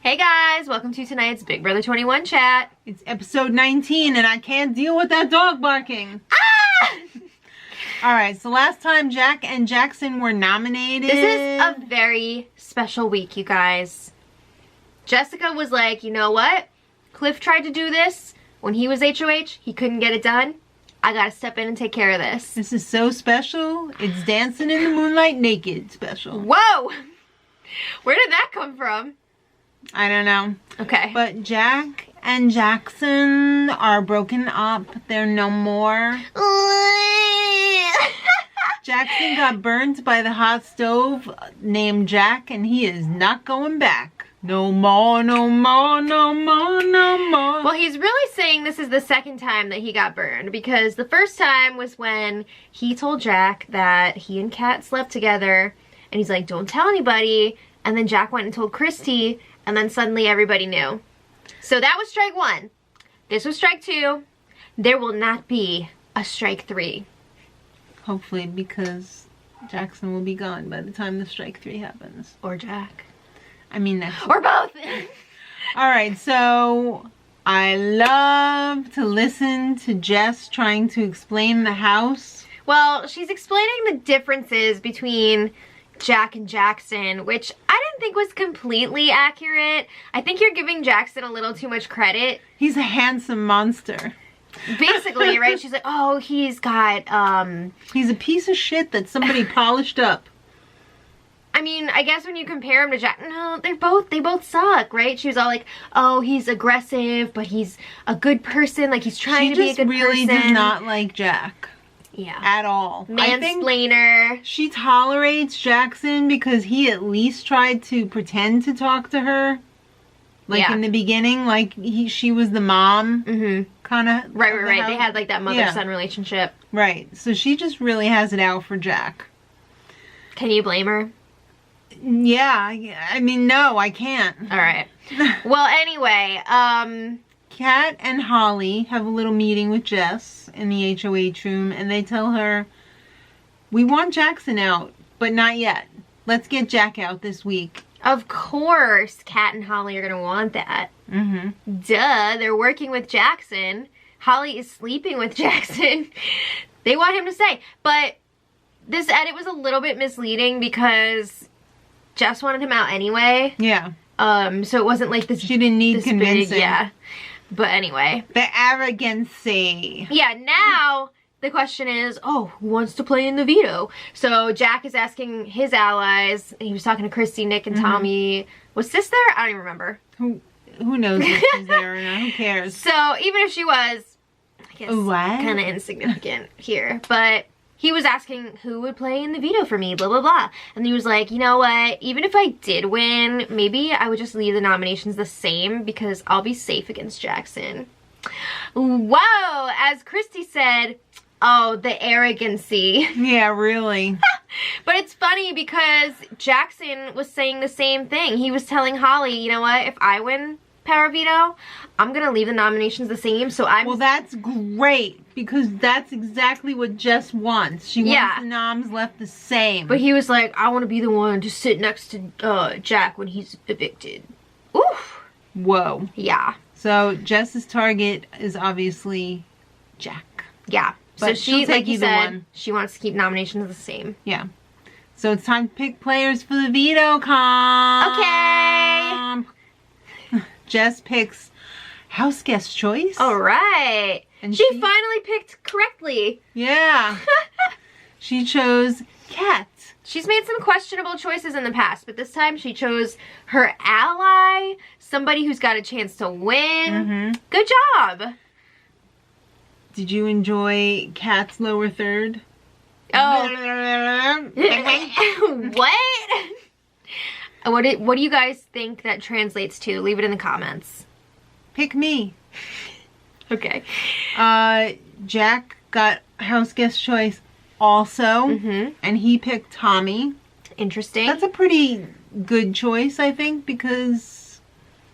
Hey guys, welcome to tonight's Big Brother 21 chat. It's episode 19 and I can't deal with that dog barking. Ah! Alright, so last time Jack and Jackson were nominated. This is a very special week, you guys. Jessica was like, you know what? Cliff tried to do this when he was HOH. He couldn't get it done. I gotta step in and take care of this. This is so special. It's Dancing in the Moonlight Naked special. Whoa! Where did that come from? I don't know. Okay. But Jack and Jackson are broken up. They're no more. Jackson got burnt by the hot stove named Jack, and he is not going back. No more, no more, no more, no more. Well, he's really saying this is the second time that he got burned, because the first time was when he told Jack that he and Kat slept together, and he's like, don't tell anybody, and then Jack went and told Christy, and then suddenly everybody knew. So that was strike one. This was strike two. There will not be a strike three. Hopefully, because Jackson will be gone by the time the strike three happens. Or Jack. I mean, that's... Or both! Alright, so I love to listen to Jess trying to explain the house. Well, she's explaining the differences between Jack and Jackson, which I didn't think was completely accurate. I think you're giving Jackson a little too much credit. He's a handsome monster. Basically, right? She's like, oh, he's got, He's a piece of shit that somebody polished up. I mean, I guess when you compare him to Jack, no, they both suck, right? She was all like, oh, he's aggressive, but he's a good person, like he's trying to be a good person. She just really does not like Jack. Yeah. At all. Mansplainer. She tolerates Jackson because he at least tried to pretend to talk to her. Like in the beginning, like she was the mom. Mm-hmm. Kind of. Right. They had like that mother-son relationship. Right. So she just really has it out for Jack. Can you blame her? Yeah. I mean, no, I can't. All right. Well, anyway, Kat and Holly have a little meeting with Jess in the HOH room, and they tell her, we want Jackson out, but not yet. Let's get Jack out this week. Of course, Kat and Holly are going to want that. Mm-hmm. Duh, they're working with Jackson. Holly is sleeping with Jackson. They want him to stay. But this edit was a little bit misleading because Jess wanted him out anyway. Yeah. So it wasn't like this. She didn't need convincing. Yeah. But anyway. The arrogancy. Yeah, now the question is, oh, who wants to play in the veto? So Jack is asking his allies. He was talking to Christy, Nick, and Tommy. Was Sis there? I don't even remember. Who knows if she's there or not? Who cares? So even if she was, I guess kind of insignificant here. But he was asking who would play in the veto for me, blah, blah, blah. And he was like, you know what? Even if I did win, maybe I would just leave the nominations the same because I'll be safe against Jackson. Whoa! As Christy said, oh, the arrogancy. Yeah, really. But it's funny because Jackson was saying the same thing. He was telling Holly, you know what? If I win Power Veto, I'm going to leave the nominations the same. So I'm... Well, that's great because that's exactly what Jess wants. She wants the noms left the same. But he was like, I want to be the one to sit next to Jack when he's evicted. Oof. Whoa. Yeah. So Jess's target is obviously Jack. Yeah. But so she, like you said, one. She wants to keep nominations the same. Yeah. So it's time to pick players for the veto comp. Okay. Jess picks house guest choice. All right. And she finally picked correctly. Yeah. She chose Kat. She's made some questionable choices in the past, but this time she chose her ally, somebody who's got a chance to win. Good job. Did you enjoy Kat's lower third? Oh. What do you guys think that translates to? Leave it in the comments. Pick me. Okay. Jack got house guest choice also, and he picked Tommy. Interesting. That's a pretty good choice, I think, because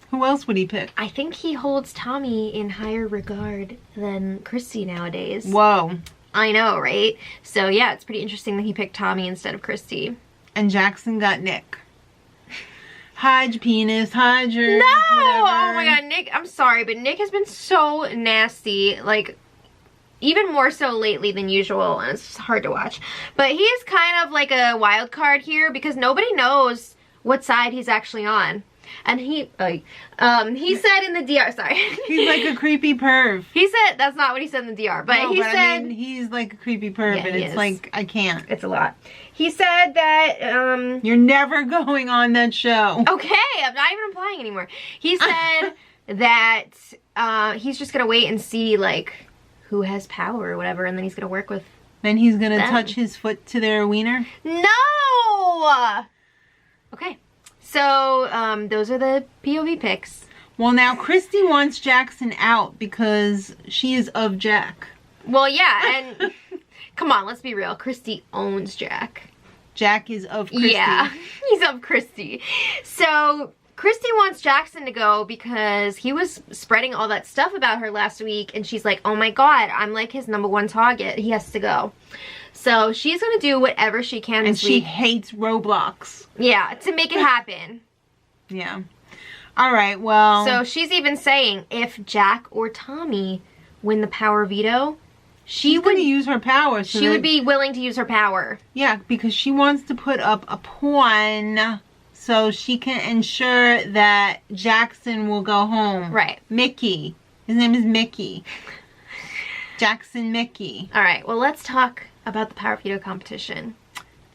who else would he pick? I think he holds Tommy in higher regard than Christy nowadays. Whoa. I know, right? So yeah, it's pretty interesting that he picked Tommy instead of Christy. And Jackson got Nick. hide your penis, hide your No! whatever. Oh my god, Nick, I'm sorry, but Nick has been so nasty, like, even more so lately than usual, and it's just hard to watch. But he's kind of like a wild card here because nobody knows what side he's actually on. And he said in the DR, sorry. He's like a creepy perv. He said, that's not what he said in the DR, but No, he but said... I mean, he's like a creepy perv, Yeah, and he it's is. like, I can't. It's a lot. He said that, You're never going on that show. okay, I'm not even implying anymore. He said that he's just gonna wait and see, like, who has power or whatever, and then he's gonna work with Then he's gonna them. touch his foot to their wiener? No! Okay. So, those are the POV picks. Well, now Christy wants Jackson out because she is of Jack. Well, yeah, and come on, let's be real. Christy owns Jack. Jack is of Christy. Yeah, he's of Christy. So, Christy wants Jackson to go because he was spreading all that stuff about her last week, and she's like, oh my god, I'm like his #1 target. He has to go. So she's gonna do whatever she can And this she week. hates Roblox. Yeah, to make it happen. Yeah. All right, well. So she's even saying if Jack or Tommy win the power veto, she's going to use her power. So she would be willing to use her power. Yeah, because she wants to put up a pawn so she can ensure that Jackson will go home. Right. Mickey. His name is Mickey. Jackson Mickey. All right, well, let's talk about the power veto competition.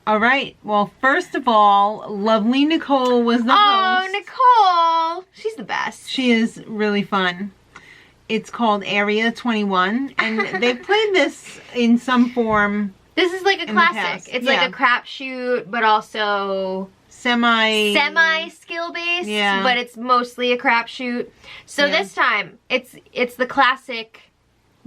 All right. Well, first of all, lovely Nicole was the host. Oh, Nicole! She's the best. She is really fun. It's called Area 21, and they played this in some form. This is like a in the classic. past. It's Yeah. like a crapshoot, but also Semi skill based. Yeah. But it's mostly a crapshoot. So Yeah. this time, it's the classic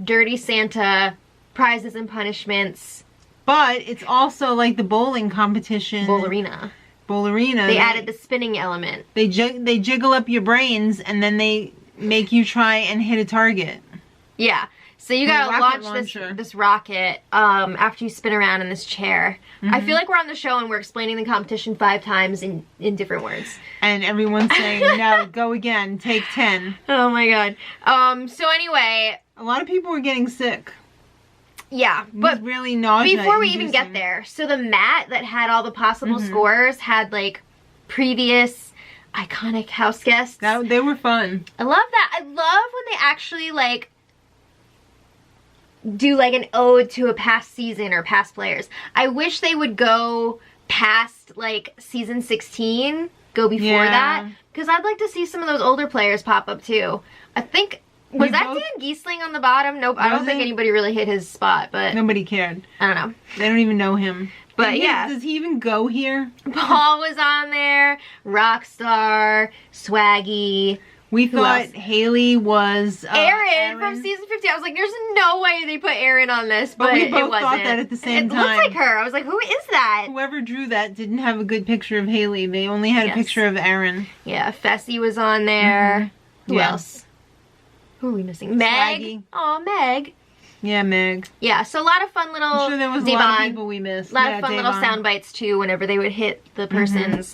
Dirty Santa prizes and punishments. But it's also like the bowling competition. Bowlerina. Bowlerina. They added the spinning element. They jiggle up your brains, and then they make you try and hit a target. Yeah. So you The gotta rocket launch launcher. this rocket after you spin around in this chair. I feel like we're on the show and we're explaining the competition 5 times in different words. And everyone's saying, no, go again, take 10. Oh my god. So anyway, A lot of people were getting sick. yeah. It was But really nausea before we even get inducing. there, so the mat that had all the possible scores had like previous iconic house guests. They were fun. I love that. I love when they actually like do like an ode to a past season or past players. I wish they would go past like season 16, go before Yeah. that, because I'd like to see some of those older players pop up too. I think, was We that both- Dan Giesling on the bottom? Nope, I don't Was think it? anybody really hit his spot, but Nobody cared. I don't know. They don't even know him. But yeah. Does he even go here? Paul was on there, Rockstar, Swaggy, We Who thought else? Haley was Aaron from season 15. I was like, there's no way they put Aaron on this, but we it both wasn't. thought that at the same it time. looks like her. I was like, who is that? Whoever drew that didn't have a good picture of Haley. They only had Yes. a picture of Aaron. Yeah, Fessy was on there. Who Yeah. else? Who are we missing? Meg. Swaggy. Oh, Meg. Yeah, Meg. Yeah, so a lot of fun little I'm sure there was a lot of people we missed. A lot Yeah, of fun little Davon. sound bites too whenever they would hit the person's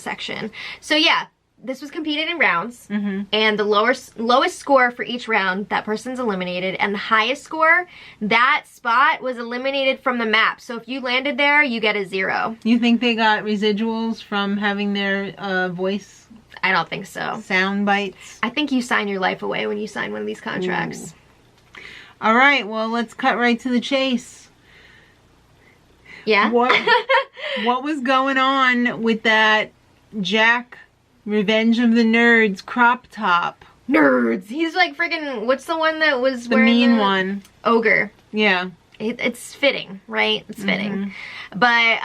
section. So yeah, this was competed in rounds, and the lowest score for each round, that person's eliminated, and the highest score, that spot was eliminated from the map. So if you landed there, you get a 0. You think they got residuals from having their voice I don't think so. sound bites? I think you sign your life away when you sign one of these contracts. All right, well, let's cut right to the chase. Yeah? What was going on with that Jack Revenge of the Nerds crop top? Nerds! He's like freaking, what's the one that was The wearing mean one. Ogre. Yeah. It's fitting, right? It's fitting. But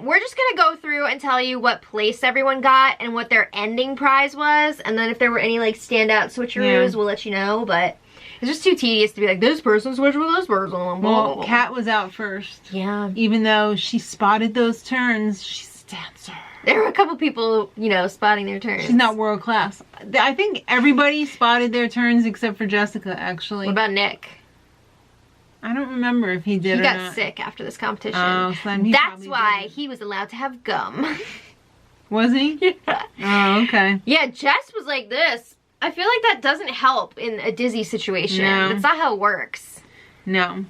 we're just going to go through and tell you what place everyone got and what their ending prize was. And then if there were any like standout switcheroos, we'll let you know. But it's just too tedious to be like, this person switched with this person. Blah, blah, Well, blah. Kat was out first. Yeah. Even though she spotted those turns, she's a dancer. There were a couple people, you know, spotting their turns. She's not world class. I think everybody spotted their turns except for Jessica, actually. What about Nick? I don't remember if he did He or got not. sick after this competition. Oh, so then he That's probably why didn't. he was allowed to have gum. Was he? Yeah. Oh, okay. Yeah, Jess was like this. I feel like that doesn't help in a dizzy situation. No. That's not how it works. No.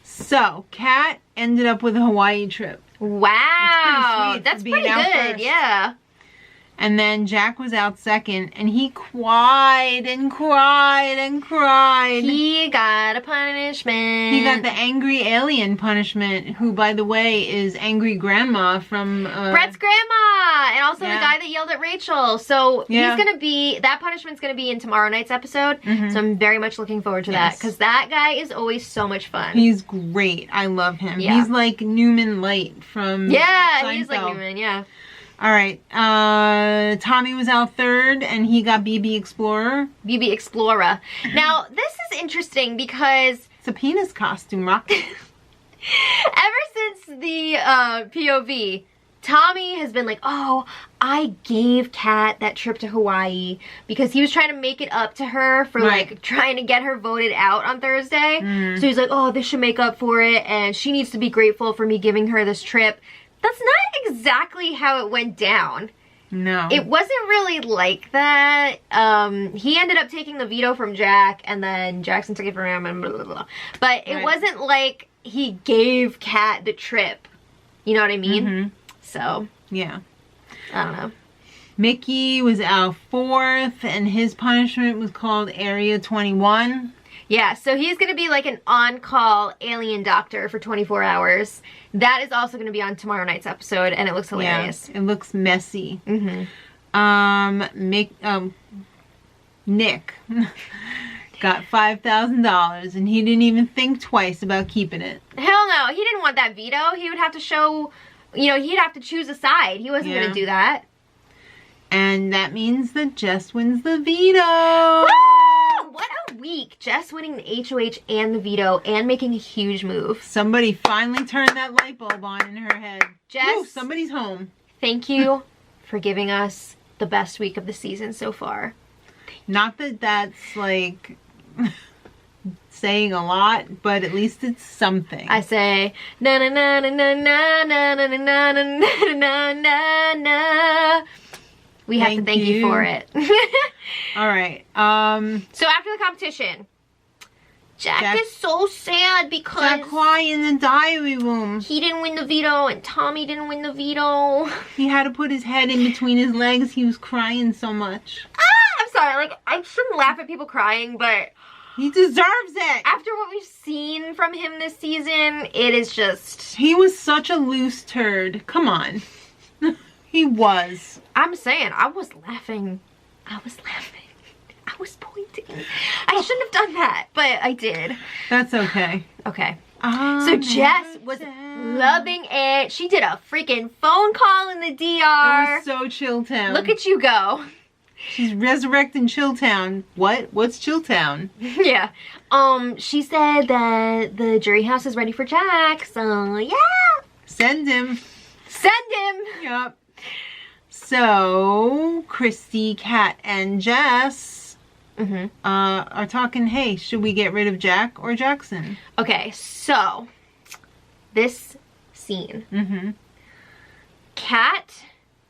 So, Kat ended up with a Hawaii trip. Wow. That's That's pretty sweet for pretty being out good. first. Yeah. And then Jack was out second, and he cried and cried and cried. He got a punishment. He got the angry alien punishment, who, by the way, is Angry Grandma from... Brett's grandma, and also Yeah. the guy that yelled at Rachel. So Yeah. he's gonna be, that punishment's gonna be in tomorrow night's episode. Mhm. So I'm very much looking forward to that, Yes. because that guy is always so much fun. He's great. I love him. Yeah. He's like Newman Light from Yeah, he's Seinfeld. like Newman, yeah. All right. Tommy was out third, and he got BB Explorer. BB Explorer. Now, this is interesting because It's a penis costume, Rock. ever since the POV, Tommy has been like, oh, I gave Kat that trip to Hawaii because he was trying to make it up to her for Right. like trying to get her voted out on Thursday. Mm. So he's like, oh, this should make up for it, and she needs to be grateful for me giving her this trip. That's not exactly how it went down. No. It wasn't really like that. He ended up taking the veto from Jack, and then Jackson took it from him, and blah, blah, blah. But it Right. wasn't like he gave Kat the trip. You know what I mean? Mhm. So, Yeah. I don't know. Mickey was out fourth, and his punishment was called Area 21. Yeah, so he's going to be like an on-call alien doctor for 24 hours. That is also going to be on tomorrow night's episode, and it looks hilarious. Yeah, it looks messy. Mm-hmm. Nick got $5,000, and he didn't even think twice about keeping it. Hell no, he didn't want that veto. He would have to show, you know, he'd have to choose a side. He wasn't Yeah. going to do that. And that means that Jess wins the veto. Woo! What a week. Jess winning the HOH and the veto and making a huge move. Somebody finally turned that light bulb on in her head. Jess, Woo, somebody's home. thank you for giving us the best week of the season so far. Not that that's like saying a lot, but at least it's something. I say na na na na na na na na na na na na na. We have to thank you for it. All right. So after the competition, Jack is so sad because Jack crying in the diary room. he didn't win the veto and Tommy didn't win the veto. He had to put his head in between his legs. He was crying so much. I'm sorry, like, I shouldn't laugh at people crying, but He deserves it. after what we've seen from him this season, it is just... He was such a loose turd. Come on. He was. I'm saying, I was laughing. I was pointing. I shouldn't have done that, but I did. That's okay. Okay. So Jess was loving it. She did a freaking phone call in the DR. It was so Chilltown. Look at you go. She's resurrecting Chilltown. What? What's Chilltown? Yeah. She said that the jury house is ready for Jack, so yeah. Send him. Send him. Yup. So, Christy, Kat, and Jess are talking, hey, should we get rid of Jack or Jackson? Okay, so this scene. Kat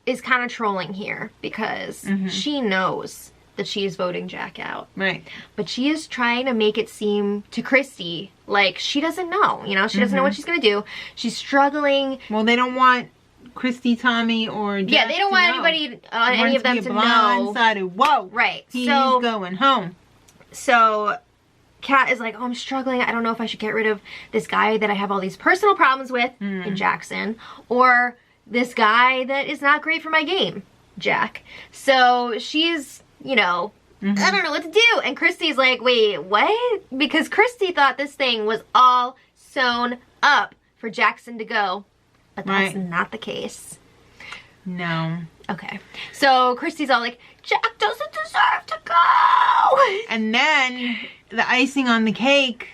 is kind of trolling here because she knows that she is voting Jack out. Right. But she is trying to make it seem to Christy like she doesn't know, you know? She doesn't know what she's going to do. She's struggling. Well, they don't want Christy, Tommy, or Jack They don't to want know. anybody, any of them to know. Blindsided. Whoa. Right. He's So, going home. so Kat is like, oh, I'm struggling. I don't know if I should get rid of this guy that I have all these personal problems with in Jackson, or this guy that is not great for my game, Jack. So she's, you know, I don't know what to do. And Christy's like, wait, what? Because Christy thought this thing was all sewn up for Jackson to go. But that's not the case. No. Okay. So Christy's all like, Jack doesn't deserve to go. And then, the icing on the cake,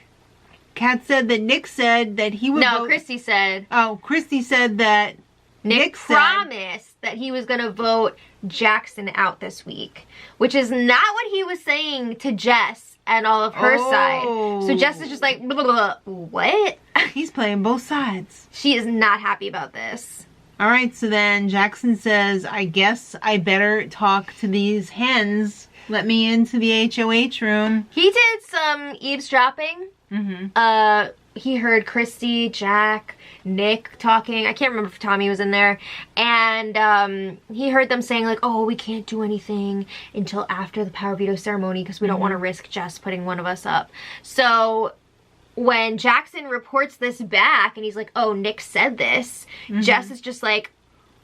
Kat said that Nick said that he would No, vote. Christy said. Oh, Christy said that Nick said, promised that he was going to vote Jackson out this week, which is not what he was saying to Jess and all of her side. So Jess is just like, blah, blah, blah. What? He's playing both sides. She is not happy about this. All right, so then Jackson says, I guess I better talk to these hens. Let me into the HOH room. He did some eavesdropping. Mm-hmm. He heard Christy, Jack, Nick talking. I can't remember if Tommy was in there. And he heard them saying like, oh, we can't do anything until after the power veto ceremony because we don't want to risk Jess putting one of us up. So when Jackson reports this back and he's like, oh, Nick said this, Jess is just like,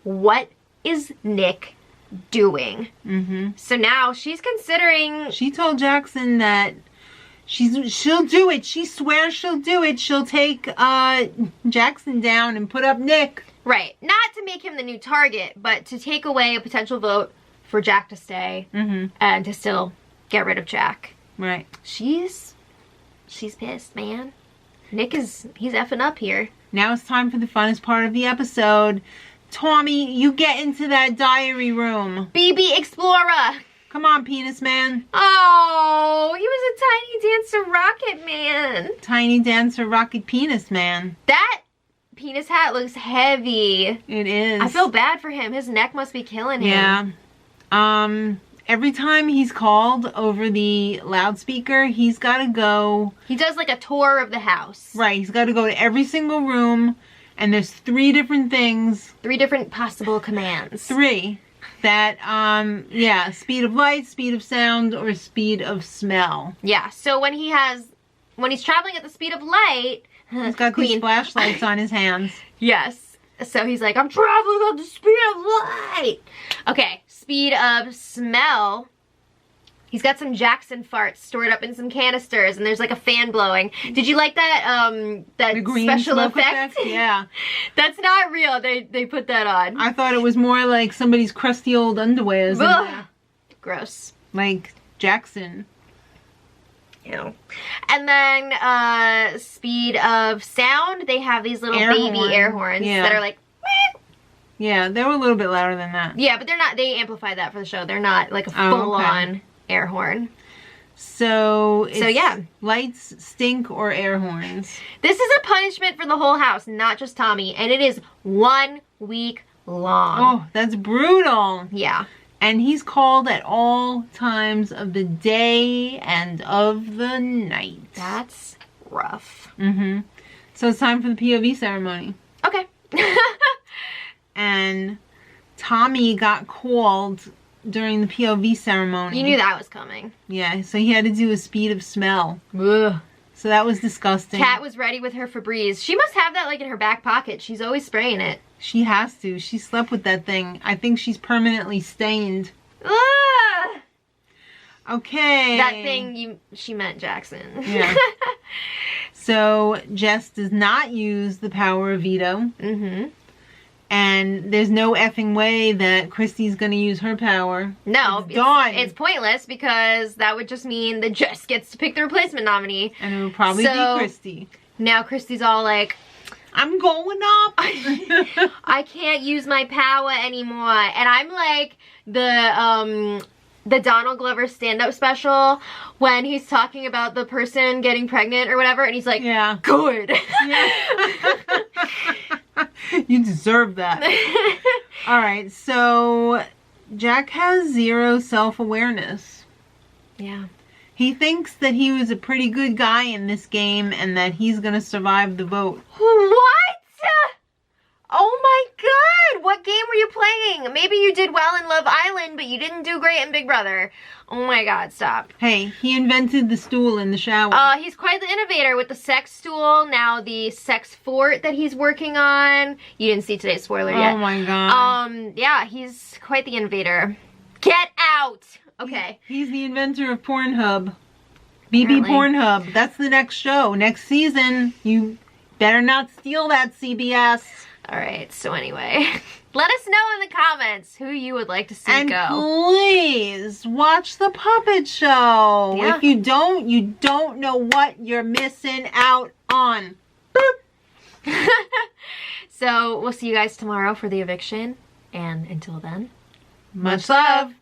what is Nick doing? So now she's considering... She told Jackson that she'll do it. She swears she'll do it. She'll take Jackson down and put up Nick. Right. Not to make him the new target, but to take away a potential vote for Jack to stay and to still get rid of Jack. Right. She's pissed, man. He's effing up here. Now it's time for the funnest part of the episode. Tommy, you get into that diary room. BB Explorer. Come on, penis man. Oh, he was a tiny dancer rocket man. Tiny dancer rocket penis man. That penis hat looks heavy. It is. I feel bad for him. His neck must be killing him. Yeah. Every time he's called over the loudspeaker, he's got to go. He does like a tour of the house. Right. He's got to go to every single room. And there's 3 different things. 3 different possible commands. 3. That, yeah, speed of light, speed of sound, or speed of smell. Yeah, so when he's traveling at the speed of light... He's got these flashlights on his hands. Yes. So he's like, I'm traveling at the speed of light. Okay, speed of smell. He's got some Jackson farts stored up in some canisters, and there's like a fan blowing. Did you like that the green special smoke effect? Yeah. That's not real. They put that on. I thought it was more like somebody's crusty old underwears. Gross. Like Jackson. Ew. And then speed of sound, they have these little baby air horns that are like... Meh. Yeah, they were a little bit louder than that. Yeah, but they're not, they amplify that for the show. They're not like a full-on air horn. So yeah. Lights, stink, or air horns. This is a punishment for the whole house, not just Tommy. And it is 1 week long. Oh, that's brutal. Yeah. And he's called at all times of the day and of the night. That's rough. So it's time for the POV ceremony. Okay. And Tommy got called during the POV ceremony. You knew that was coming. Yeah, so he had to do a speed of smell. Ugh. So that was disgusting. Kat was ready with her Febreze. She must have that like in her back pocket. She's always spraying it. She has to. She slept with that thing. I think she's permanently stained. Ugh. Okay. That thing, she meant Jackson. Yeah. So Jess does not use the power of veto. And there's no effing way that Christy's gonna use her power. No, it's pointless because that would just mean that Jess gets to pick the replacement nominee. And it would probably be Christy. Now Christy's all like, I'm going up. I can't use my power anymore. And I'm like the Donald Glover stand-up special when he's talking about the person getting pregnant or whatever, and he's like, yeah, good. Yeah. You deserve that. All right, so Jack has 0 self-awareness. Yeah. He thinks that he was a pretty good guy in this game and that he's gonna survive the vote. What? Oh my god! What game were you playing? Maybe you did well in Love Island, but you didn't do great in Big Brother. Oh my god, stop. Hey, he invented the stool in the shower. He's quite the innovator with the sex stool, now the sex fort that he's working on. You didn't see today's spoiler yet. Oh my god. Yeah, he's quite the innovator. Get out! Okay. He's the inventor of Pornhub. BB Pornhub. That's the next show. Next season. You better not steal that, CBS. Alright, so anyway, let us know in the comments who you would like to see and go. And please, watch the puppet show. Yeah. If you don't know what you're missing out on. Boop. So, we'll see you guys tomorrow for the eviction. And until then, much love.